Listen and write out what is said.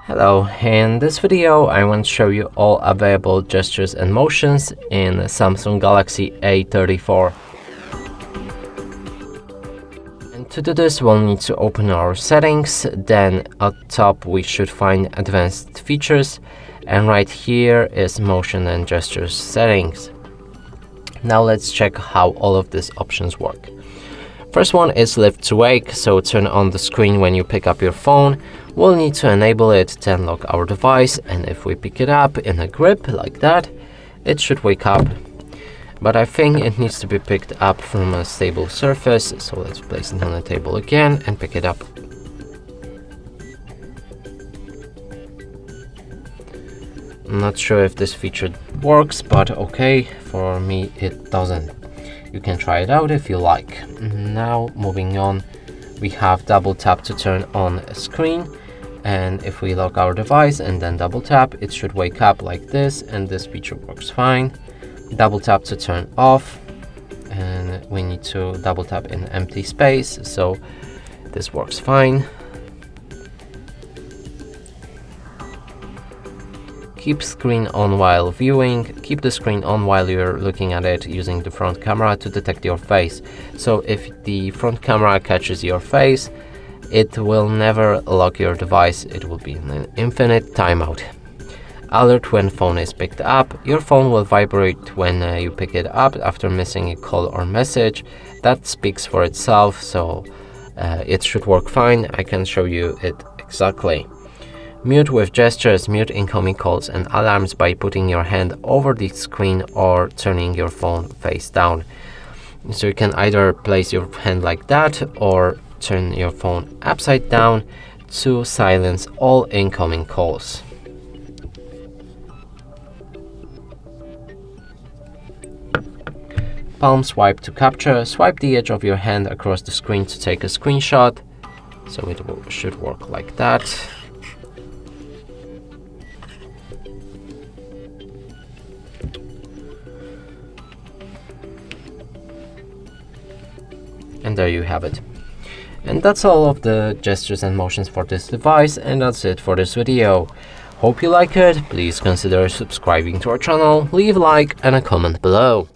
Hello, in this video I want to show you all available gestures and motions in Samsung Galaxy A34. And to do this we'll need to open our settings, then at top we should find advanced features, and right here is motion and gestures settings. Now let's check how all of these options work. First one is lift to wake, so turn on the screen when you pick up your phone. We'll need to enable it, then lock our device, and if we pick it up in a grip like that, it should wake up. But I think it needs to be picked up from a stable surface, so let's place it on the table again and pick it up. I'm not sure if this feature works, but okay, for me it doesn't. You can try it out if you like. Now moving on, we have double tap to turn on a screen, and if we lock our device and then double tap, it should wake up like this, and this feature works fine. Double tap to turn off, and we need to double tap in empty space, so this works fine. Keep screen on while viewing. Keep the screen on while you're looking at it using the front camera to detect your face. So if the front camera catches your face, it will never lock your device. It will be in an infinite timeout. Alert when phone is picked up. Your phone will vibrate when you pick it up after missing a call or message. That speaks for itself, so it should work fine. I can show you it exactly. Mute with gestures. Mute incoming calls and alarms by putting your hand over the screen or turning your phone face down. So you can either place your hand like that or turn your phone upside down to silence all incoming calls. Palm swipe to capture. Swipe the edge of your hand across the screen to take a screenshot. So it should work like that. And there you have it. And that's all of the gestures and motions for this device, and that's it for this video. Hope you like it. Please consider subscribing to our channel, leave a like and a comment below.